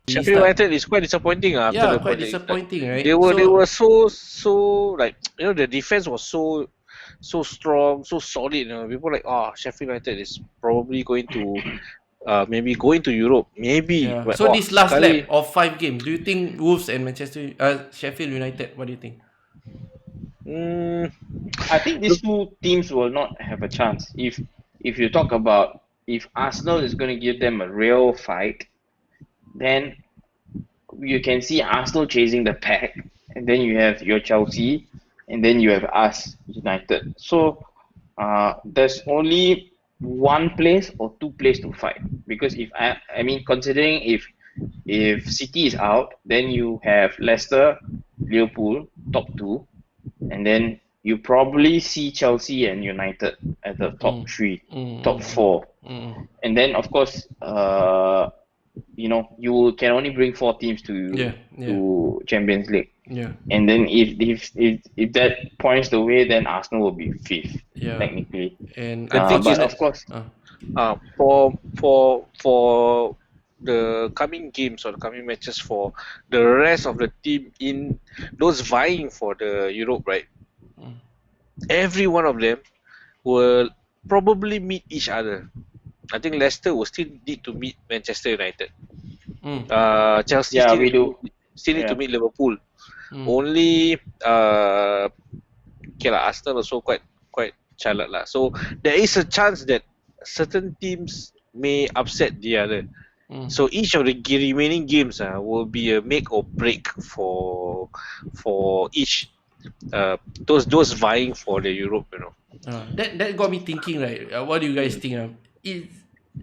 Sheffield United is quite disappointing after Yeah, the quite project start. disappointing, They right? were so like the defense was so strong, so solid. People like Sheffield United is probably going to maybe going to Europe, maybe. Yeah. But So this last lap sekali, of 5 games, do you think Wolves and Sheffield United? What do you think? mm, I think these two teams will not have a chance. If you talk about if Arsenal is going to give them a real fight, then you can see Arsenal chasing the pack, and then you have your Chelsea, and then you have us United. So there's only one place or two place to fight because if I mean considering if City is out, then you have Leicester, Liverpool top two, and then you probably see Chelsea and United at the top three, top four, and then of course you can only bring four teams Yeah, to Champions League. yeah, And then if that points the way, then Arsenal will be fifth yeah. technically. And The thing But is of course, for the coming games or the coming matches for the rest of the team in those vying for the Europe, right? Every one of them will probably meet each other. I think Leicester will still need to meet Manchester United. Chelsea yeah, still we do. still need to Yeah. meet Liverpool. Only okay lah, Arsenal also quite challenged lah. So there is a chance that certain teams may upset the other. So each of the remaining games will be a make or break for each those vying for the Europe. That got me thinking, right? What do you guys think?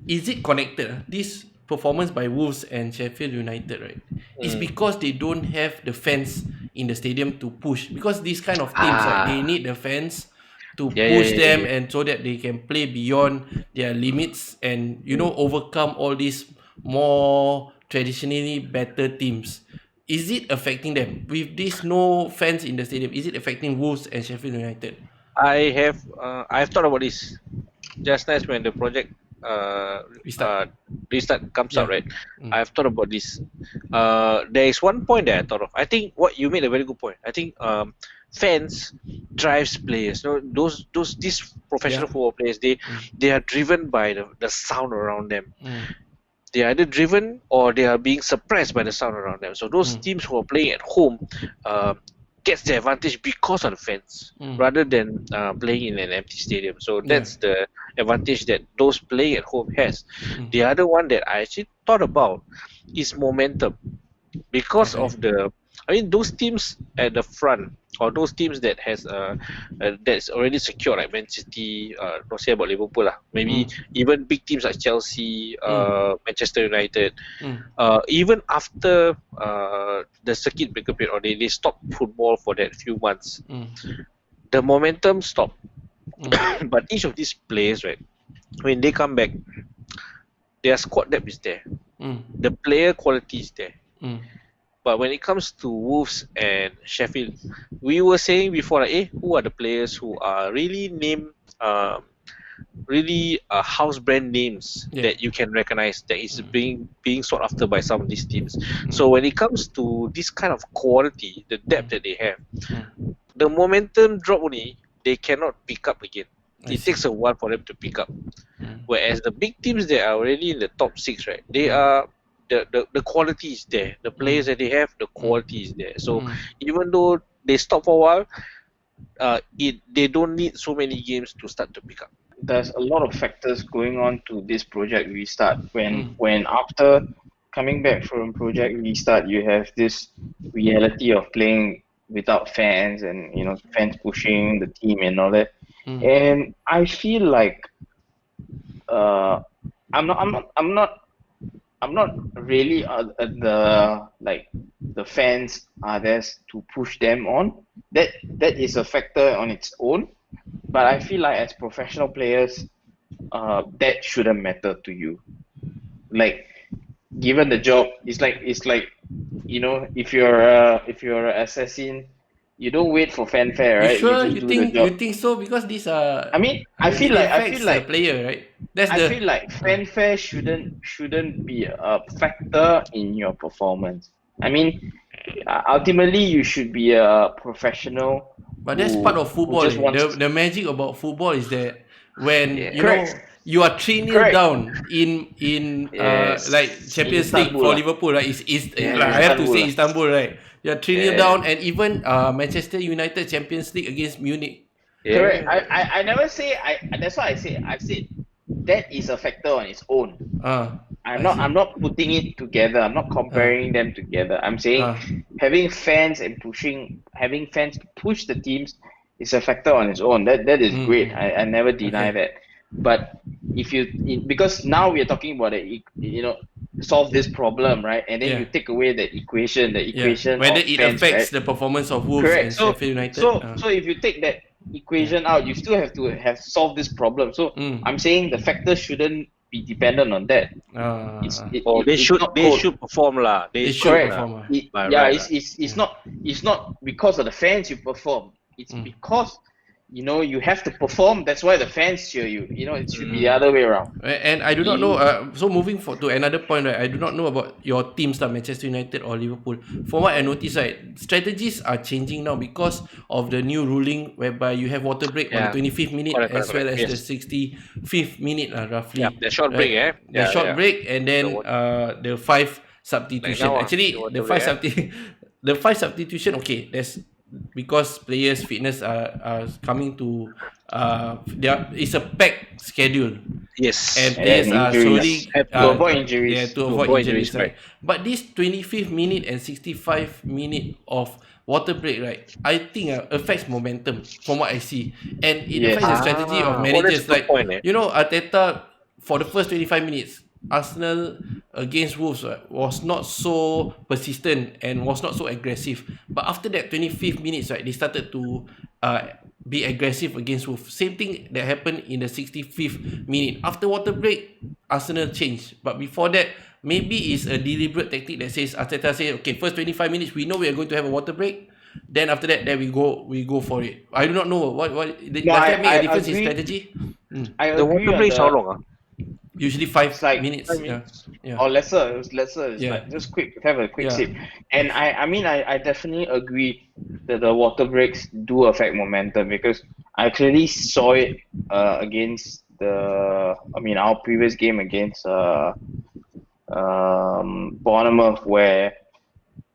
Is it connected? This performance by Wolves and Sheffield United, right? It's because they don't have the fans in the stadium to push. Because these kind of teams, right, they need the fans to push them and so that they can play beyond their limits and overcome all these more traditionally better teams. Is it affecting them with this no fans in the stadium? Is it affecting Wolves and Sheffield United? I've thought about this just nice when the project restart comes out, right? I've thought about this. There is one point that I thought of. I think what you made a very good point. I think fans drives players. These professional football players, they are driven by the sound around them. They are either driven or they are being suppressed by the sound around them. So those teams who are playing at home gets the advantage because of the fans rather than playing in an empty stadium. So that's the advantage that those playing at home has. The other one that I actually thought about is momentum because of those teams at the front or those teams that has that's already secure like Man City, not say about Liverpool maybe even big teams like Chelsea, Manchester United, even after the circuit breaker period or they stopped football for that few months, the momentum stopped. But each of these players, right, when they come back, their squad depth is there, the player quality is there. But when it comes to Wolves and Sheffield, we were saying before, like, who are the players who are really house brand names that you can recognize that is being sought after by some of these teams. So when it comes to this kind of quality, the depth that they have, the momentum drop only, they cannot pick up again. It takes a while for them to pick up. Whereas the big teams that are already in the top 6, right, they are the quality is there. The players that they have, the quality is there. So even though they stop for a while, they don't need so many games to start to pick up. There's a lot of factors going on to this project restart. When after coming back from project restart, you have this reality of playing without fans and fans pushing the team and all that. And I feel like I'm not really the fans are there to push them on. That is a factor on its own. But I feel like as professional players, that shouldn't matter to you. Like, given the job, it's like if you're an assassin, you don't wait for fanfare, right? You sure? You just do the job. You think so? Because these are. I mean, I feel like the player, right? That's I the feel like fanfare shouldn't be a factor in your performance. I mean, ultimately you should be a professional But that's part of who football. just Eh. wants. The magic about football is that when Yeah. you Correct, know you are 3-0 correct. down in like Yes. Champions League Istanbul for lah. Liverpool, right? Is Yeah. I have to Istanbul say lah. Istanbul, right? You are 3-0 Yeah. down, and even Manchester United Champions League against Munich. Correct. Yeah. I never say I. That's what I say. I said that is a factor on its own. I see. I'm not putting it together. I'm not comparing them together. I'm saying Uh, having fans to push the teams is a factor on its own. That is great. I never deny okay. that. But because now we are talking about solve this problem, right? And then you Yeah. take away the Yeah. equation Whether of it fans, affects right? the performance of Wolves Correct. and So Sheffield United. so if you take that Yeah. equation out, you still have to have solved this problem. So I'm saying the factor shouldn't be dependent on that. Or It's not they code. should perform lah. They They should should Correct. lah. perform. By Yeah, right lah. it's not because of the fans you perform. It's because you have to perform. That's why the fans cheer you. It should be the other way around. And I do not know. So moving to another point, right? I do not know about your teams, like Manchester United or Liverpool. From what I noticed, right, strategies are changing now because of the new ruling whereby you have water break on the 25th minute Correct, as well as yes. the 65th minute, roughly. Yeah, the short break, eh? The Yeah, short yeah. break, and then the 5 substitution. now, Actually, the the water 5 break, the 5 substitution. Okay, there's because players' fitness are coming to there is a packed schedule. Yes. And players are injuries. slowly Have to avoid injuries. Yeah, to avoid injuries, right? But this 25th minute and 65th minute of water break, right? I think affects momentum from what I see, and it Yes. affects the strategy of that's managers. a good Like point, eh? Arteta for the first 25 minutes, Arsenal against Wolves was not so persistent and was not so aggressive. But after that 25th minutes, right, they started to be aggressive against Wolves. Same thing that happened in the 65th minute. After water break, Arsenal changed. But before that, maybe it's a deliberate tactic that says Arteta says, okay, first 25 minutes we know we are going to have a water break. Then after that, then we go for it. I do not know what does that make a difference in strategy? I The agree water on break is how long? Usually 5 It's like minutes. 5 minutes. Yeah. Or lesser. It was lesser. It's Yeah. like just have a quick Yeah. sip. And I definitely agree that the water breaks do affect momentum because I clearly saw it against our previous game against Bournemouth, where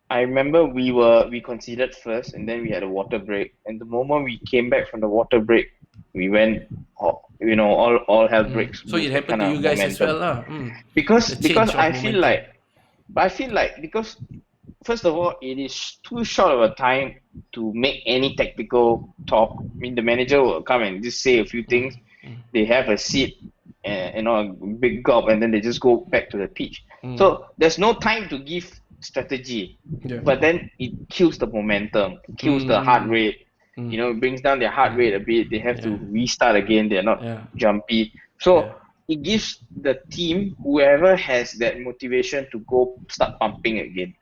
I remember we conceded first and then we had a water break, and the moment we came back from the water break, we went all hell breaks So it loose, happened that to kind you of guys as momentum. well, lah. Because The change of I feel momentum. like because first of all it is too short of a time to make any tactical talk. I mean, the manager will come and just say a few things. They have a seat and a big gulp, and then they just go back to the pitch. So there's no time to give strategy. Yeah. But then it kills the momentum, kills the heart rate. It brings down their heart rate a bit. They have to restart again. They're not jumpy. So it gives the team, whoever has that motivation, to go start pumping again.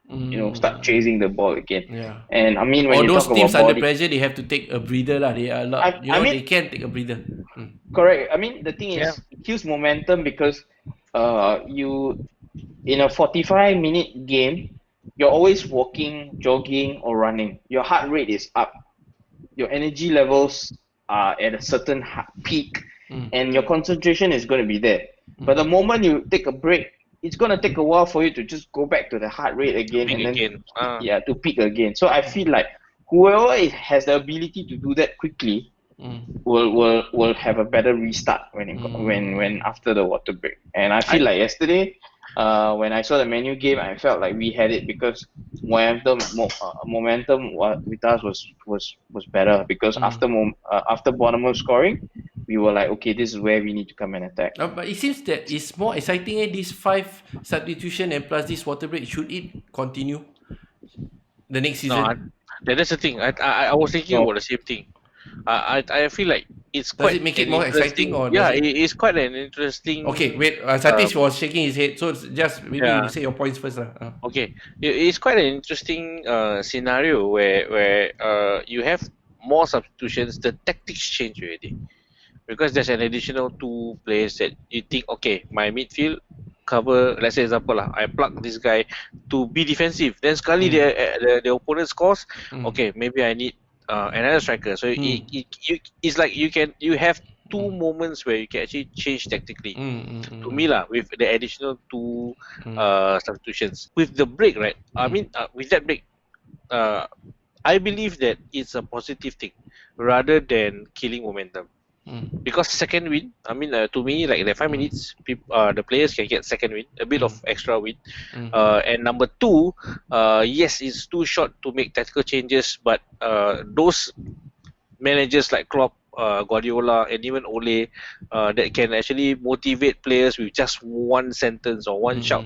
Start chasing the ball again. Yeah. And I mean, when Or you those talk teams about under body, pressure, they have to take a breather, lah. They are allowed, I mean- they can take a breather. correct. I mean, the thing is, it kills momentum because you in a 45-minute game, you're always walking, jogging, or running. Your heart rate is up. Your energy levels are at a certain peak, and your concentration is going to be there. But the moment you take a break, it's going to take a while for you to just go back to the heart rate again, Peak and then again. to peak again. So I feel like whoever has the ability to do that quickly will have a better restart when after the water break. And I feel like yesterday, when I saw the menu game, I felt like we had it because momentum with us was better because after Bournemouth scoring, we were like, okay, this is where we need to come and attack. But it seems that it's more exciting. This 5 substitution and plus this water break. Should it continue the next season? No, that's the thing. I was thinking about the same thing. I feel like it's Does quite it make it an more interesting- exciting or yeah, does it- it's quite an interesting. Okay, wait. Satish was shaking his head, so just maybe Yeah. you say your points first, lah. Okay, it's quite an interesting scenario where you have more substitutions. The tactics change already. because there's an additional two players that you think, okay, my midfield cover. Let's say example lah, I plug this guy to be defensive. Then sekali the opponent scores. Okay, maybe I need another striker. So it's like you have two moments where you can actually change tactically. To me lah, with the additional two substitutions. With the break, right? I mean, with that break, I believe that it's a positive thing rather than killing momentum. Because second win, I mean, to me, like the 5 minutes, the players can get second win, a bit of extra win. And number two, yes, it's too short to make tactical changes, but those managers like Klopp, Guardiola, and even Ole, that can actually motivate players with just one sentence or one shout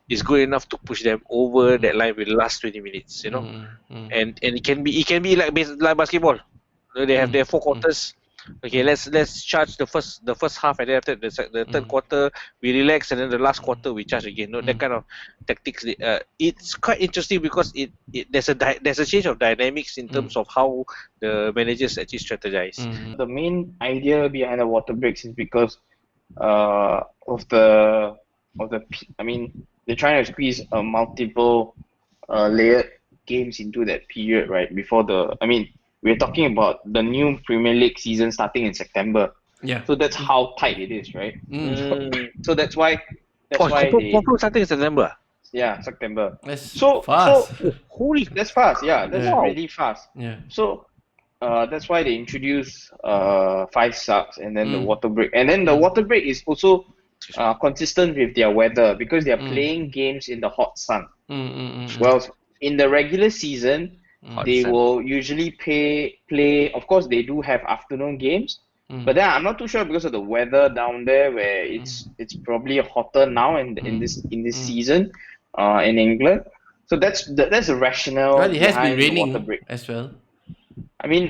is good enough to push them over that line with the last 20 minutes, you know. And it can be like basketball. They have their 4 quarters. Okay, let's charge the first half, and then after the third quarter we relax, and then the last quarter we charge again. That kind of tactics. It's quite interesting because there's a change of dynamics in terms of how the managers actually strategize. The main idea behind the water breaks is because of the I mean, they're trying to squeeze multiple layered games into that period, right? Before we're talking about the new Premier League season starting in September. Yeah. So that's how tight it is, right? So that's why Starting in September. Yeah, September. That's fast. Holy, that's fast. Yeah, that's really fast. Yeah. So that's why they introduce 5 subs and then the water break. And then the water break is also consistent with their weather because they are playing games in the hot sun. Well, in the regular season, they will usually play. Of course, they do have afternoon games, but then I'm not too sure because of the weather down there, where it's probably hotter now in this season in England. So that's the rationale. Well, it has been behind the raining water break. as well. I mean,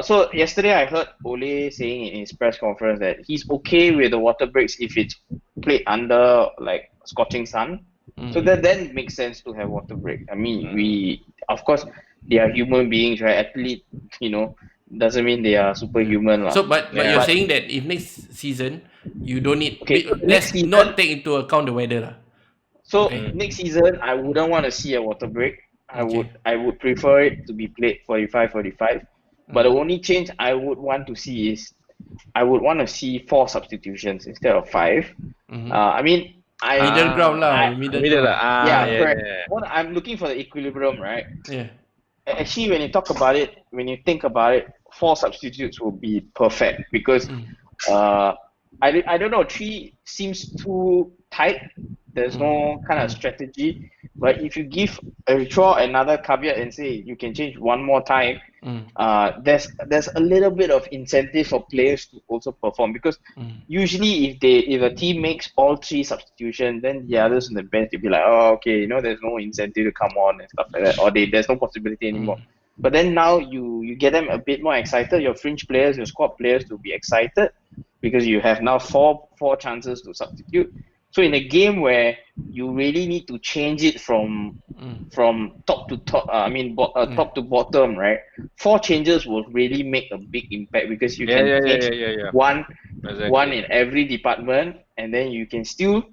so yesterday I heard Ole saying in his press conference that he's okay with the water breaks if it's played under like scorching sun. So that then makes sense to have water break. I mean, we of course they are human beings, right? Athlete, doesn't mean they are superhuman. So, but you're saying that if next season you don't need, let's not take into account the weather lah. So next season I wouldn't want to see a water break. I would prefer it to be played 45. But the only change I would want to see is I would want to see 4 substitutions instead of 5. I mean, middle ground lah. Middle ground. Correct. What I'm looking for the equilibrium, right? Yeah. Actually, when you think about it, 4 substitutes will be perfect because I don't know, 3 seems too tight. There's no kind of strategy. But if you give throw another caveat and say you can change one more time, there's a little bit of incentive for players to also perform because usually if a team makes all 3 substitutions, then the others on the bench will be like, oh, okay, there's no incentive to come on and stuff like that, or there's no possibility anymore. But then now you get them a bit more excited, your fringe players, your squad players to be excited because you have now four chances to substitute. So in a game where you really need to change it from top to top, top to bottom, right? 4 changes will really make a big impact because you can change one in every department, and then you can still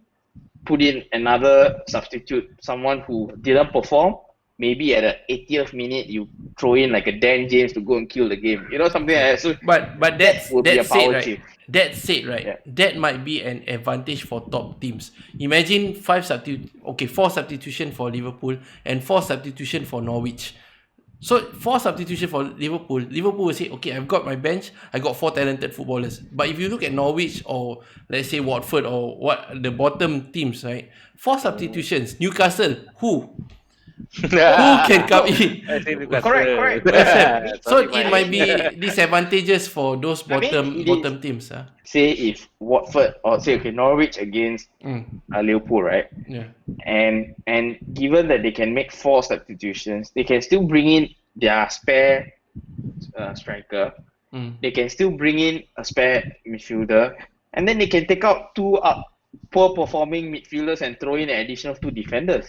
put in another substitute, someone who didn't perform. Maybe at the 80th minute, you throw in like a Dan James to go and kill the game. Something like that. So but that said, right? That might be an advantage for top teams. Imagine 4 substitution for Liverpool and 4 substitution for Norwich. So 4 substitution for Liverpool will say, okay, I've got my bench, I got 4 talented footballers. But if you look at Norwich or let's say Watford or the bottom teams, right? 4 substitutions. Newcastle, who can come in? Correct. So it might be disadvantages for those bottom teams. Say if Watford or Norwich against Liverpool, right? Yeah. And given that they can make 4 substitutions, they can still bring in their spare striker. They can still bring in a spare midfielder, and then they can take out 2 poor performing midfielders and throw in an additional 2 defenders.